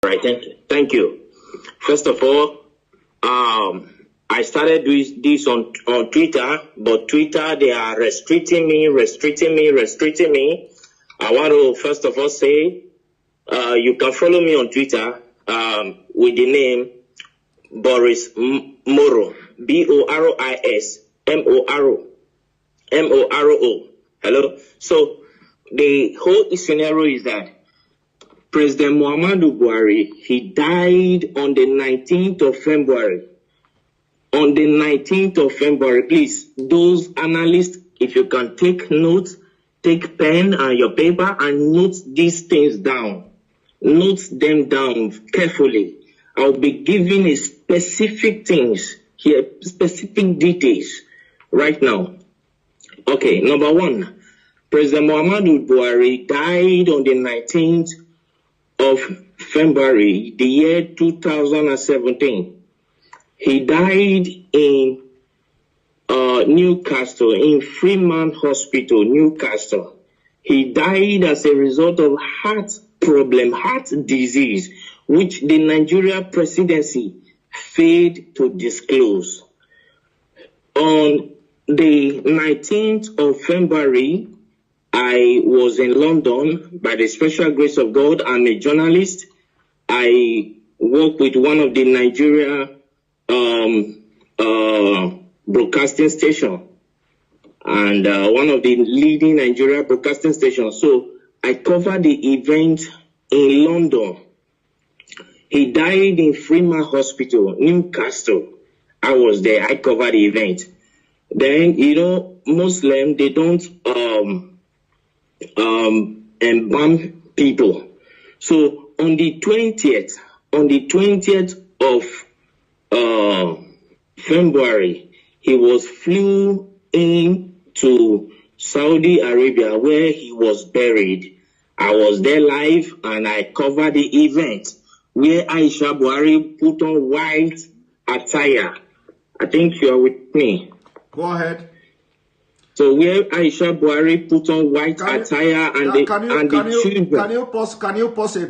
Right. Thank you. First of all, I started this on Twitter, but Twitter, they are restricting me. I want to first of all say, you can follow me on Twitter with the name Boris Moro, Boris Moro. Hello. So the whole scenario is that President Muhammadu Buhari, he died on the 19th of February. On the 19th of February, please, those analysts, if you can take notes, take pen and your paper and note these things down. Note them down carefully. I'll be giving a specific things here, specific details right now. Okay, number one, President Muhammadu Buhari died on the 19th of February, the year 2017. He died in Newcastle, in Freeman Hospital, Newcastle. He died as a result of heart problem, heart disease, which the Nigeria presidency failed to disclose. On the 19th of February, I was in London. By the special grace of God, I'm a journalist. I work with one of the Nigeria broadcasting station and one of the leading Nigeria broadcasting stations. So I covered the event in London. He died in Freeman Hospital, Newcastle. I was there. I covered the event. Then, you know, Muslim, they don't embalm people. So on the 20th of February, he was flew in to Saudi Arabia where he was buried. I was there live and I covered the event where Aisha Buhari put on white attire. I think you are with me. Go ahead. So where Aisha Buhari put on white attire and the children. Can you pause a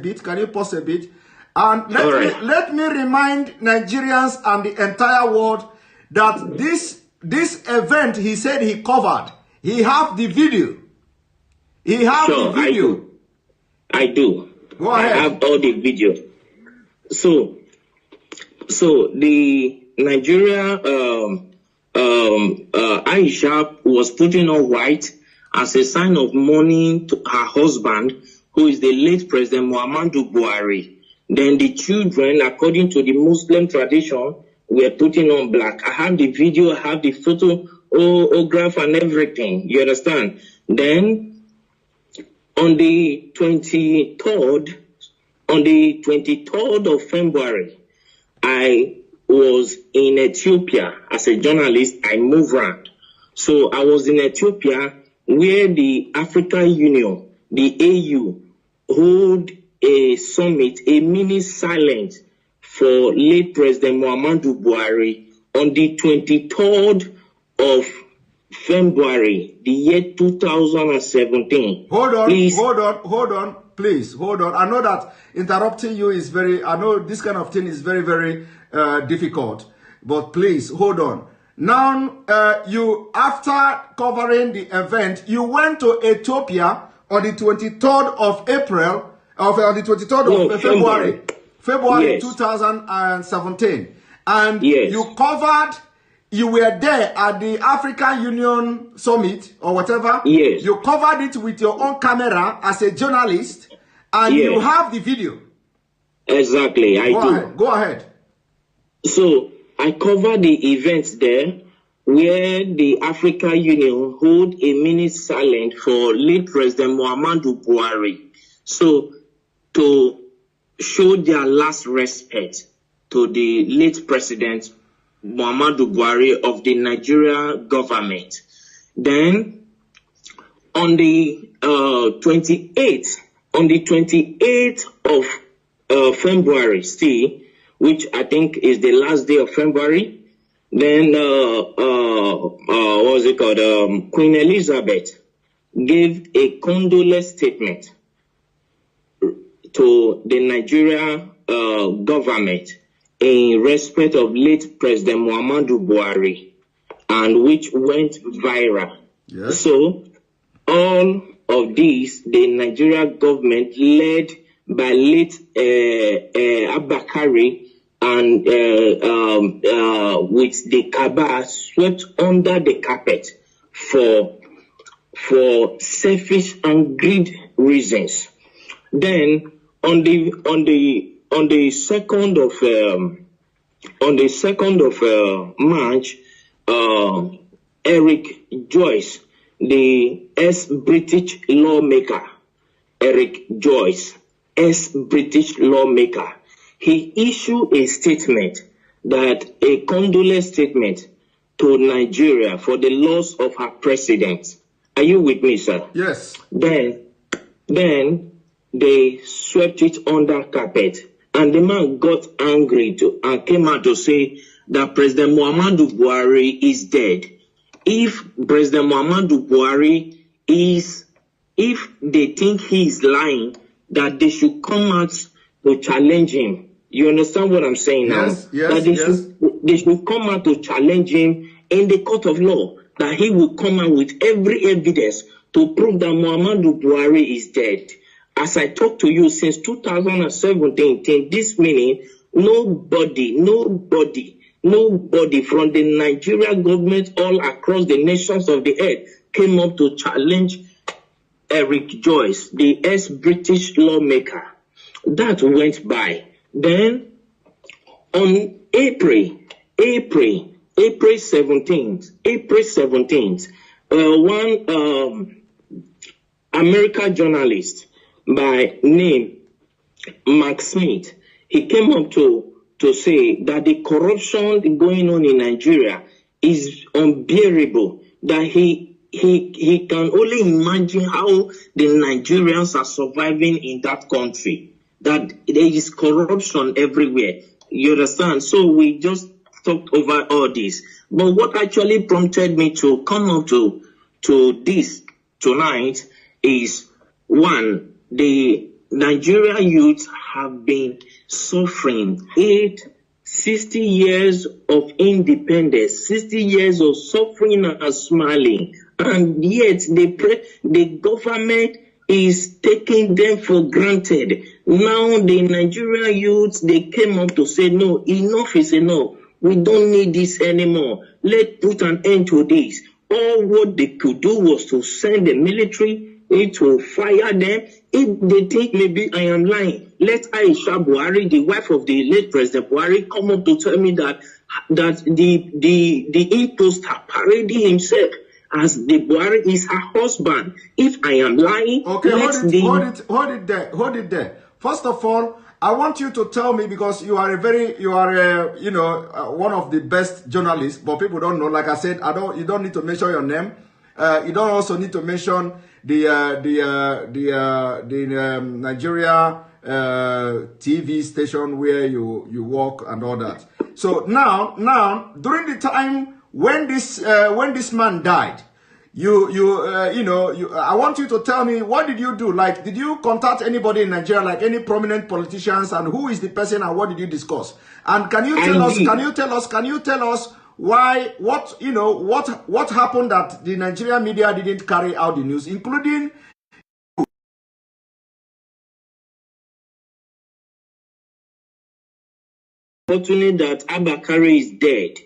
bit? And let me remind Nigerians and the entire world that this event he said he covered. He have the video. He have the video. I do. Go ahead. I have all the video. So the Nigeria Aisha was putting on white as a sign of mourning to her husband, who is the late President Muhammadu Buhari. Then the children, according to the Muslim tradition, were putting on black. I have the video, I have the photograph and everything. You understand? Then on the 23rd of February, I was in Ethiopia as a journalist. I moved around. So I was in Ethiopia where the African Union, the AU, hold a summit, a mini silence for late President Muhammadu Buhari on the 23rd of February, the year 2017. Hold on, please, hold on. I know that interrupting you is I know this kind of thing is very, very difficult, but please, hold on. Now, you, after covering the event, you went to Ethiopia on the 23rd of April, on the 23rd of February yes. 2017. And yes. You were there at the African Union Summit or whatever. Yes. You covered it with your own camera as a journalist, and yes. You have the video. Exactly, I do. Go ahead. So I covered the events there where the African Union hold a minute silent for late President Muhammadu Buhari. So to show their last respect to the late President Muhammadu Buhari of the Nigeria government. Then on the 28th of February, which I think is the last day of February, then what was it called? Queen Elizabeth gave a condolence statement to the Nigeria government in respect of late President Muhammadu Buhari, and which went viral. Yes. So all of these, the Nigeria government led by late Abakari and with the Kaaba swept under the carpet for selfish and greed reasons. Then on the 2nd of March, Eric Joyce, the ex-British lawmaker, ex-British lawmaker, he issued a statement, a condolence statement to Nigeria for the loss of her president. Are you with me, sir? Yes. Then they swept it under carpet, and the man got angry and came out to say that President Muhammadu Buhari is dead. If President Muhammadu Buhari if they think he is lying, that they should come out to challenge him. You understand what I'm saying now? Yes, they should come out to challenge him in the court of law, that he will come out with every evidence to prove that Muhammadu Buhari is dead. As I talk to you, since 2017, till this minute, nobody from the Nigerian government all across the nations of the earth came up to challenge Eric Joyce, the ex-British lawmaker. That went by. Then on April 17th, one American journalist by name Mark Smith, he came up to say that the corruption going on in Nigeria is unbearable, that he can only imagine how the Nigerians are surviving in that country, that there is corruption everywhere. You understand? So we just talked over all this. But what actually prompted me to come up to this tonight is, one, the Nigerian youth have been suffering 60 years of independence, 60 years of suffering and smiling, and yet the government is taking them for granted. Now the Nigerian youth, they came up to say, no, enough is enough. We don't need this anymore. Let's put an end to this. All what they could do was to send the military to fire them. If they think maybe I am lying, let Aisha Buhari, the wife of the late President Buhari, come up to tell me that the imposter parading himself as the Buhari is her husband. If I am lying, okay, hold it there. First of all, I want you to tell me, because you are one of the best journalists, but people don't know. Like I said, you don't need to mention your name. You don't also need to mention the Nigeria TV station where you work and all that. So now during the time when this man died, I want you to tell me, what did you do? Like, did you contact anybody in Nigeria, like any prominent politicians, and who is the person and what did you discuss? And can you tell us why, what happened that the Nigerian media didn't carry out the news, including fortunate that Abakari is dead.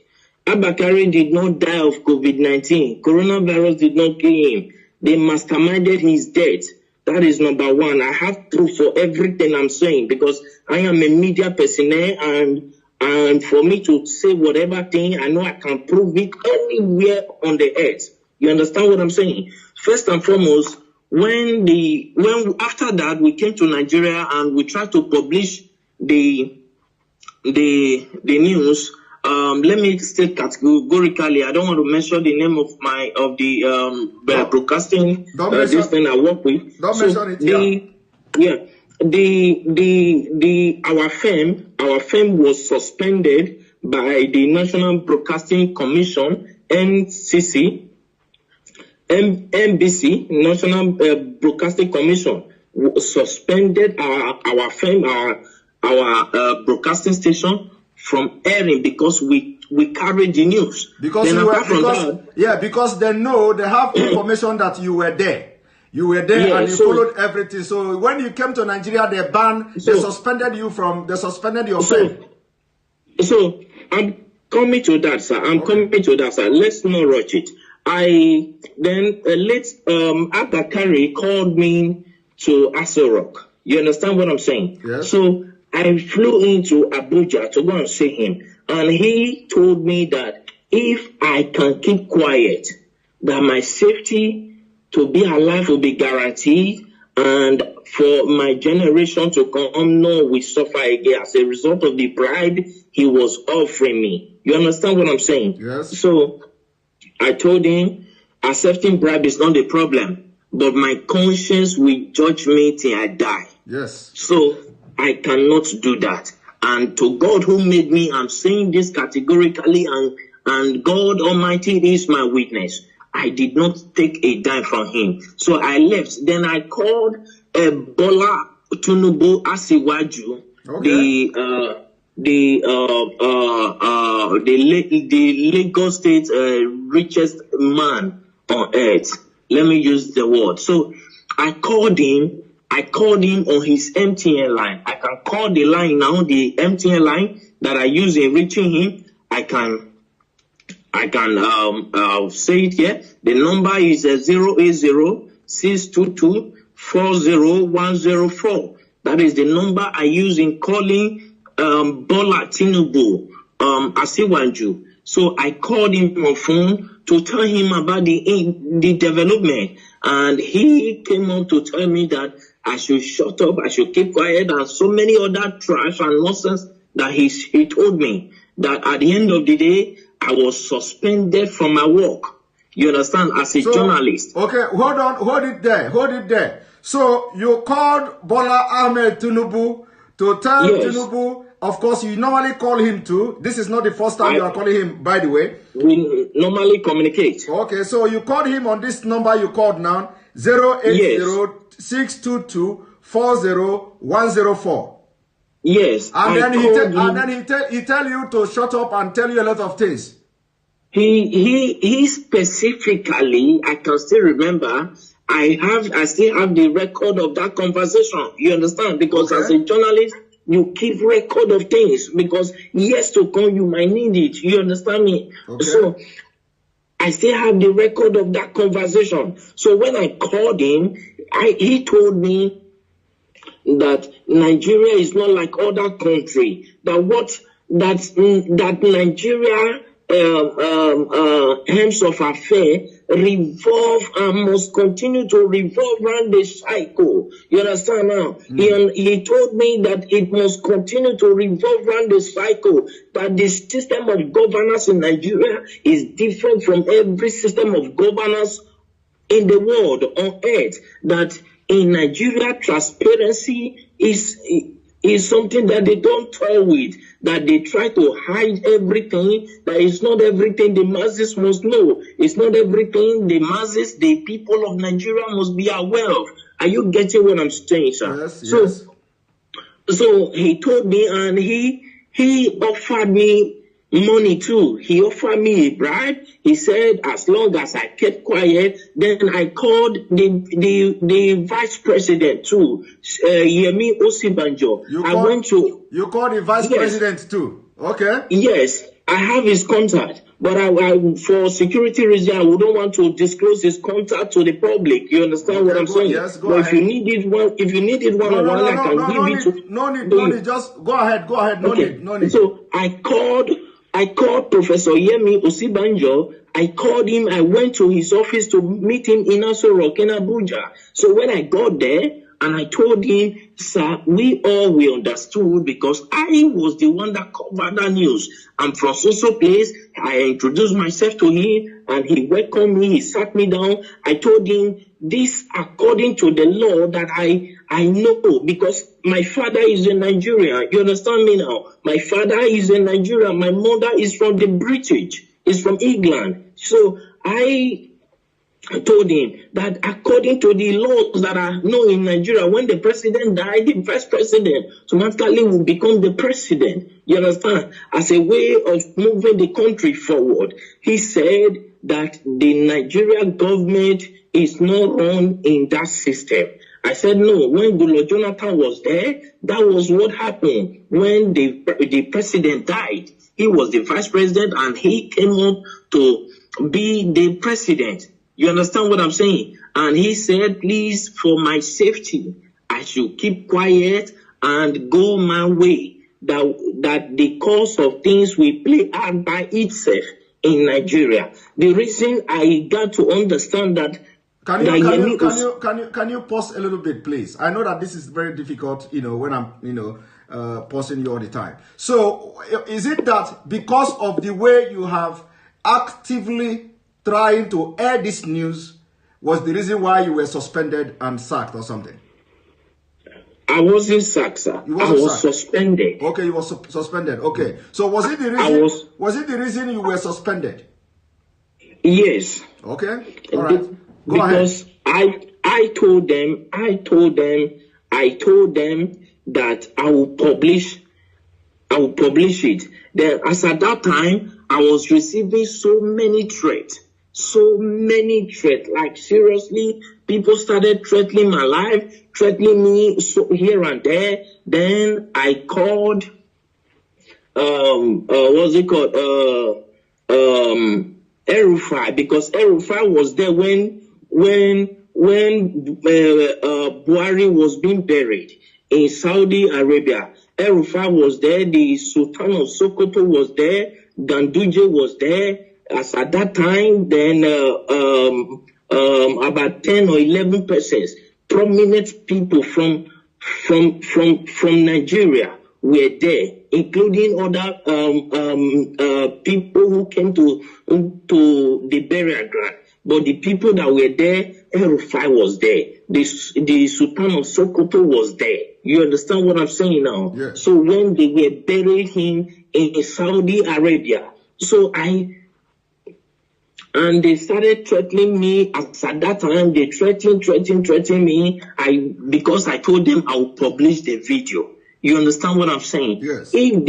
Abakari did not die of COVID-19. Coronavirus did not kill him. They masterminded his death. That is number one. I have proof for everything I'm saying, because I am a media personnel, and for me to say whatever thing, I know I can prove it anywhere on the earth. You understand what I'm saying? First and foremost, when after that we came to Nigeria and we tried to publish the news. Let me state categorically, I don't want to mention the name of the broadcasting this thing I work with. Don't mention it. Our firm was suspended by the National Broadcasting Commission, NBC, National Broadcasting Commission, suspended our firm, broadcasting station from airing because we carried the news. Because then you were, apart from that, because they know, they have information that you were there. You were there, yeah, and you followed everything. So when you came to Nigeria, they suspended you from, they suspended your fame. So I'm coming to that, sir. Coming to that, sir. Let's not rush it. Abakari called me to Aso Rock. You understand what I'm saying? Yes. So I flew into Abuja to go and see him, and he told me that if I can keep quiet, that my safety to be alive will be guaranteed, and for my generation to come, no, we suffer again as a result of the bribe he was offering me. You understand what I'm saying? Yes. So I told him accepting bribe is not the problem, but my conscience will judge me till I die. Yes. So I cannot do that. And to God who made me, I'm saying this categorically, and God Almighty is my witness. I did not take a dime from him. So I left. Then I called Bola Tinubu Asiwaju, the Lagos State richest man on earth. Let me use the word. So I called him on his MTN line. I can call the line now, the MTN line that I use in reaching him. I can say it here. The number is 080-622-40104. That is the number I use in calling Bola Tinubu Asiwaju. So I called him on phone to tell him about the development, and he came up to tell me that I should shut up, I should keep quiet, and so many other trash and nonsense that he told me that at the end of the day I was suspended from my work. You understand? As a journalist. Okay, hold it there. So you called Bola Ahmed Tinubu to tell Tinubu, of course you normally call him too. This is not the first time you are calling him, by the way. We normally communicate. Okay, so you called him on this number you called now, 080-622-40104. Yes. And then he tell you to shut up and tell you a lot of things. He specifically, I can still remember, I still have the record of that conversation. You understand? Because as a journalist, you keep record of things, because years to come you might need it. You understand me? Okay. So I still have the record of that conversation. So when I called him, he told me that Nigeria is not like other countries. That Nigeria ends of affair revolve and must continue to revolve around the cycle. You understand now? He told me that it must continue to revolve around the cycle, that the system of governance in Nigeria is different from every system of governance in the world, on earth, that in Nigeria transparency is something that they don't toy with, that they try to hide everything, that it's not everything the masses must know. It's not everything the masses, the people of Nigeria must be aware of. Are you getting what I'm saying, sir? Yes. So he told me, and he offered me money too. He offered me a bribe. He said as long as I kept quiet, then I called the vice president too, Yemi Osibanjo. You called the vice president too. Okay. Yes, I have his contact, but I for security reasons I wouldn't want to disclose his contact to the public. You understand what I'm saying? Yes, go but ahead. If you needed one on one, I can give it to. No need. Just go ahead. No need. So I called Professor Yemi Osibanjo. I called him. I went to his office to meet him in Aso Rock in Abuja. So when I got there, and I told him, sir, we understood, because I was the one that covered that news. I'm from so place. I introduced myself to him, and he welcomed me. He sat me down. I told him this according to the law that I know, because my father is in Nigeria. You understand me now? My father is in Nigeria. My mother is from the British. Is from England. So I told him that according to the laws that are known in Nigeria, when the president died, the vice president automatically will become the president. You understand? As a way of moving the country forward. He said that the Nigerian government is not run in that system. I said, no, when Goodluck Jonathan was there, that was what happened. When the president died, he was the vice president and he came up to be the president. You understand what I'm saying? And he said, please, for my safety, I should keep quiet and go my way. That the course of things will play out by itself in Nigeria. The reason I got to understand that. Can you pause a little bit, please? I know that this is very difficult, when I'm, pausing you all the time. So, is it that because of the way you have actively trying to air this news was the reason why you were suspended and sacked or something? I wasn't sacked, sir. I was suspended. Okay, you were suspended. Okay. So was it the reason? Was it the reason you were suspended? Yes. Okay. All right. Go because ahead. I told them that I will publish it. Then, as at that time, I was receiving so many threats. Like seriously, people started threatening my life, threatening me here and there. Then I called, El-Rufai, because El-Rufai was there when Buhari was being buried in Saudi Arabia. El-Rufai was there, the Sultan of Sokoto was there, Ganduje was there. As at that time, then about 10 or 11 persons, prominent people from Nigeria were there, including other people who came to the burial ground. But the people that were there, El-Rufai was there. The Sultan of Sokoto was there. You understand what I'm saying now? Yeah. So when they were buried him in Saudi Arabia, and they started threatening me. As at that time, they threatened me. Because I told them I would publish the video. You understand what I'm saying? Yes. And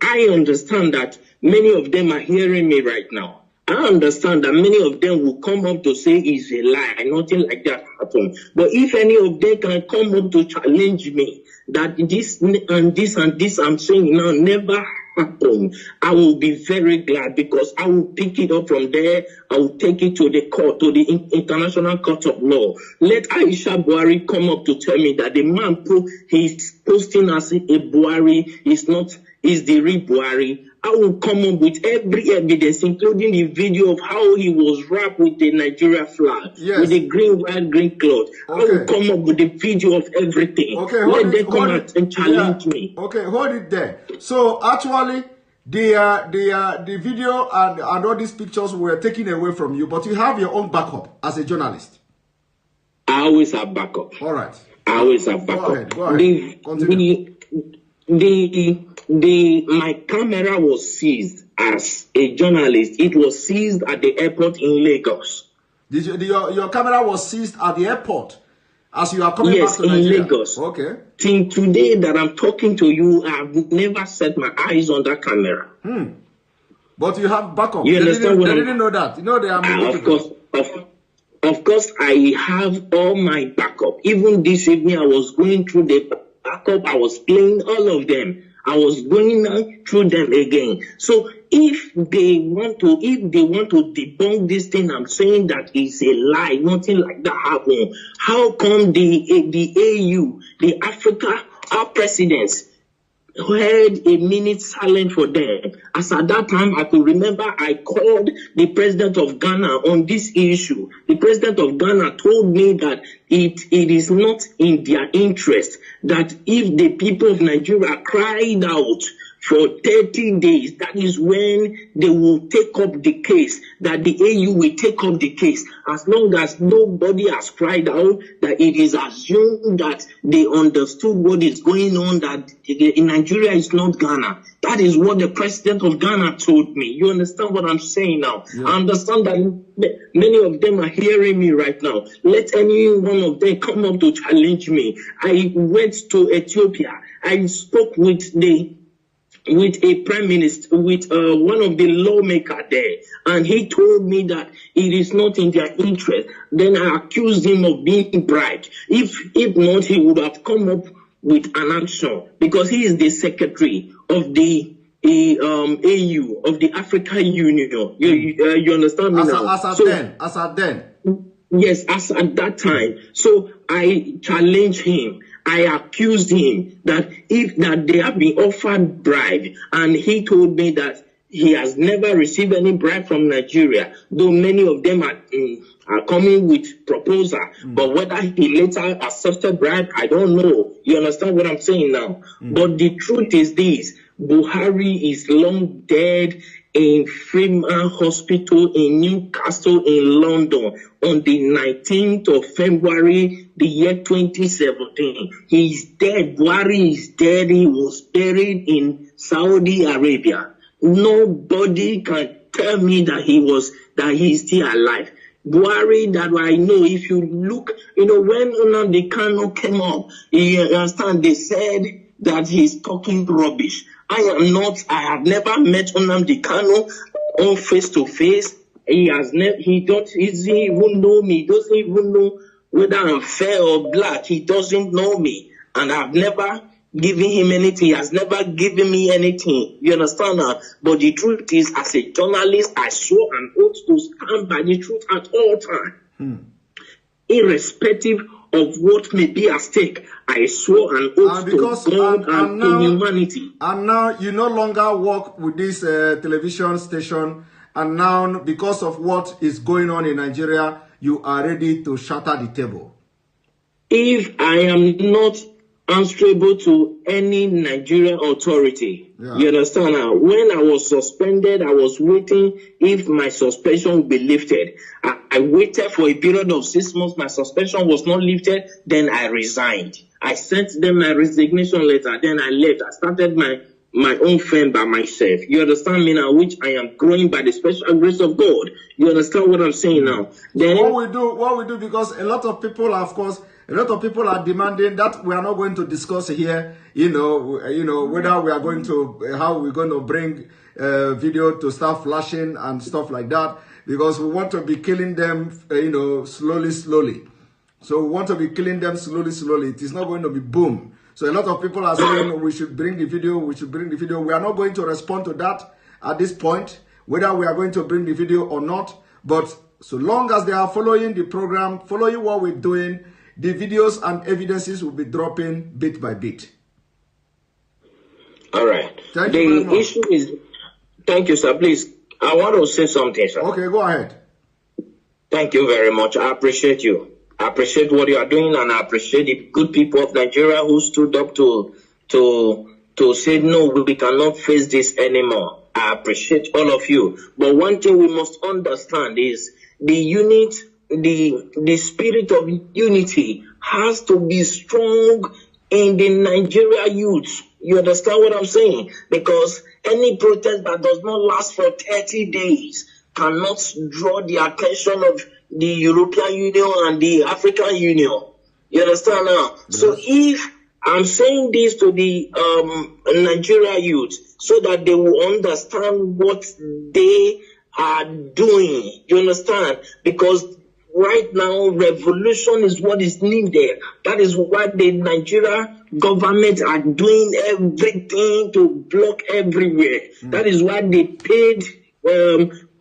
I understand that many of them are hearing me right now. I understand that many of them will come up to say it's a lie, nothing like that happened. But if any of them can come up to challenge me that this and this and this I'm saying now never happened, I will be very glad, because I will pick it up from there. I will take it to the court, to the International Court of Law. Let Aisha Buhari come up to tell me that the man he's posting as a Buhari is the real Buhari. I will come up with every evidence, including the video of how he was wrapped with the Nigeria flag, yes, with the white, green cloth. Okay. I will come up with the video of everything. Okay, let them come out and challenge me. Okay, hold it there. So actually, the video and all these pictures were taken away from you, but you have your own backup as a journalist. I always have backup. All right. I always have backup. Go ahead. Continue. My camera was seized as a journalist. It was seized at the airport in Lagos. Your camera was seized at the airport as you are coming back to Nigeria? Yes, in Lagos. Okay. Till today that I'm talking to you, I've never set my eyes on that camera. But you have backup. You understand what they didn't know that. You know they are Of course, I have all my backup. Even this evening, I was going through the backup. I was playing all of them. I was going through them again. So if they want to debunk this thing, I'm saying that it's a lie. Nothing like that happened. How come the AU, the Africa, our presidents, had a minute silent for them? As at that time, I could remember I called the president of Ghana on this issue. The president of Ghana told me that it is not in their interest that if the people of Nigeria cried out for 30 days. That is when they will take up the case, that the AU will take up the case. As long as nobody has cried out, that it is assumed that they understood what is going on, that in Nigeria is not Ghana. That is what the president of Ghana told me. You understand what I'm saying now? Yeah. I understand that many of them are hearing me right now. Let any one of them come up to challenge me. I went to Ethiopia. I spoke with a prime minister, with one of the lawmakers there, and he told me that it is not in their interest. Then I accused him of being bribed. If not, he would have come up with an action, because he is the secretary of the AU, of the African Union. You understand me now? As at then. Yes, as at that time. So I challenged him. I accused him that they have been offered bribe, and he told me that he has never received any bribe from Nigeria, though many of them are coming with proposal. But whether he later accepted bribe, I don't know. You understand what I'm saying now? But the truth is this: Buhari is long dead in Freeman Hospital in Newcastle in London on the 19th of February, the year 2017. He's dead. Buhari is dead. He was buried in Saudi Arabia. Nobody can tell me that he's still alive. Buhari, that I know, if you look, when Nnamdi Kanu came up, you understand, they said that he's talking rubbish. I have never met Nnamdi Kanu on face to face. He doesn't even know me. He doesn't even know whether I'm fair or black. He doesn't know me. And I've never given him anything. He has never given me anything. You understand now? But the truth is, as a journalist, I swore an oath to stand by the truth at all times. Irrespective of what may be at stake, I swore an oath to God and to humanity. And now you no longer work with this television station, and now because of what is going on in Nigeria, you are ready to shatter the table. If I am not answerable to any Nigerian authority, you understand now? When I was suspended, I was waiting if my suspension would be lifted. I waited for a period of 6 months. My suspension was not lifted. Then I resigned. I sent them my resignation letter. Then I left. I started my own firm by myself. You understand me now? Which I am growing by the special grace of God. You understand what I'm saying now? Then what we do, because a lot of people, of course, a lot of people are demanding that we are not going to discuss here, whether we are going to, how we're going to bring video to start flashing and stuff like that, because we want to be killing them, slowly. So we want to be killing them slowly. It is not going to be boom. So a lot of people are saying we should bring the video, We are not going to respond to that at this point, whether we are going to bring the video or not. But so long as they are following the program, following what we're doing, the videos and evidences will be dropping bit by bit. All right. Thank you very much. The issue is, thank you, sir. Please, I want to say something, sir. Okay, go ahead. Thank you very much. I appreciate you. I appreciate what you are doing, and I appreciate the good people of Nigeria who stood up to say, no, we cannot face this anymore. I appreciate all of you. But one thing we must understand is the spirit of unity has to be strong in the Nigeria youth. You understand what I'm saying? Because any protest that does not last for 30 days cannot draw the attention of the European Union and the African Union. You understand now? Yes. So if I'm saying this to the Nigeria youth so that they will understand what they are doing. You understand? Because right now, revolution is what is needed. That is why the Nigeria government are doing everything to block everywhere. That is why they paid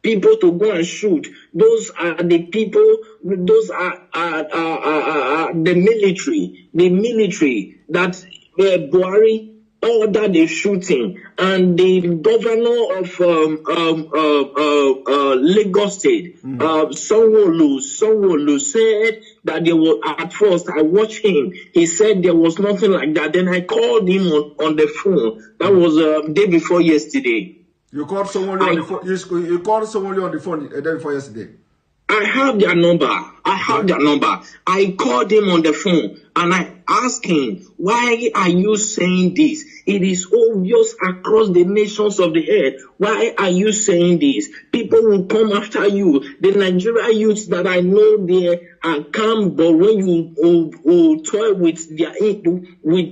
people to go and shoot. Those are the people, those are the military that Buhari ordered the shooting, and the governor of Lagos State, Sanwo-Olu said that there was, at first I watched him, he said there was nothing like that. Then I called him on the phone. That was day before yesterday. You called someone on the phone. You called someone on the phone the day before yesterday. I have their number. I called him on the phone and I asked him, why are you saying this? It is obvious across the nations of the earth. Why are you saying this? People will come after you. The Nigerian youths that I know, they are calm, but when you toy with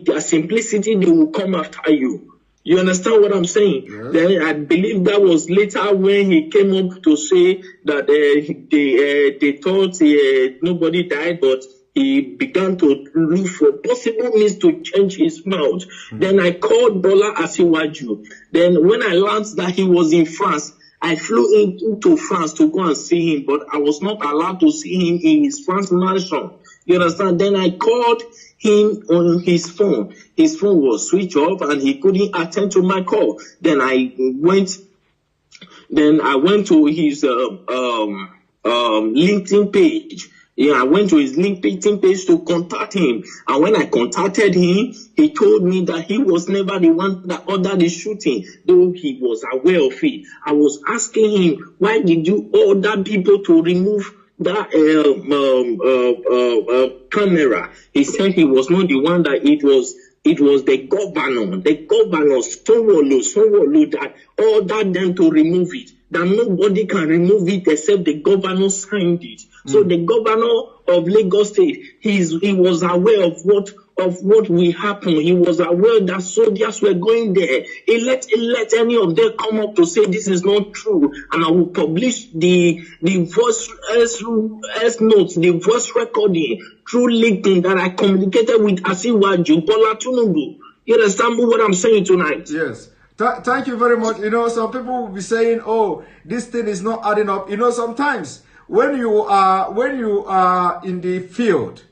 their simplicity, they will come after you. You understand what I'm saying? Yes. Then I believe that was later when he came up to say that they thought nobody died, but he began to look for possible means to change his mouth. Then I called Bola Asiwaju. Then when I learned that he was in France, I flew into France to go and see him, but I was not allowed to see him in his France mansion. You understand? Then I called him on his phone. His phone was switched off and he couldn't attend to my call. Then I went to his LinkedIn page. Yeah, I went to his LinkedIn page to contact him. And when I contacted him, he told me that he was never the one that ordered the shooting, though he was aware of it. I was asking him, why did you order people to remove that camera? He said he was not the one, that it was the governor Sanwo-Olu that ordered them to remove it, that nobody can remove it except the governor signed it. So the governor of Lagos State, he was aware of what will happen. He was aware that soldiers were going there. He let any of them come up to say this is not true, and I will publish the voice notes, the voice recording through LinkedIn that I communicated with Asiwaju Bola Tinubu. You understand what I'm saying tonight? Yes. Thank you very much. You know, some people will be saying, "Oh, this thing is not adding up." You know, sometimes when you are in the field,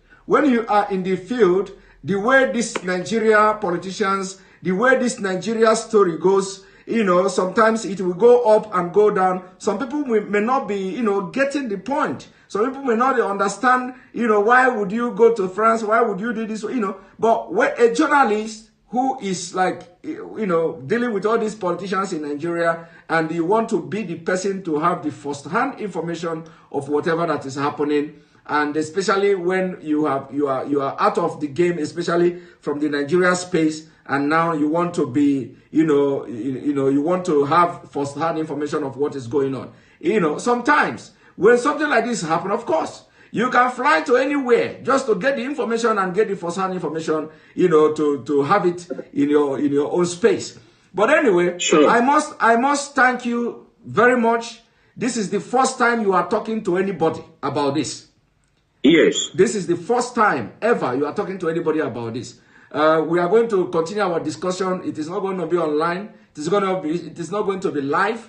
the way this Nigeria politicians, the way this Nigeria story goes, you know, sometimes it will go up and go down. Some people may not be, you know, getting the point. Some people may not understand, you know, why would you go to France? Why would you do this? You know, but when a journalist who is like, you know, dealing with all these politicians in Nigeria, and you want to be the person to have the first-hand information of whatever that is happening, and especially when you are out of the game, especially from the Nigeria space, and now you want to be, you want to have first-hand information of what is going on. You know, sometimes when something like this happens, of course, you can fly to anywhere just to get the information and get the first-hand information, you know, to have it in your own space. But anyway, sure. I must thank you very much. This is the first time you are talking to anybody about this. Yes. This is the first time ever you are talking to anybody about this. We are going to continue our discussion. It is not going to be online. It is not going to be live.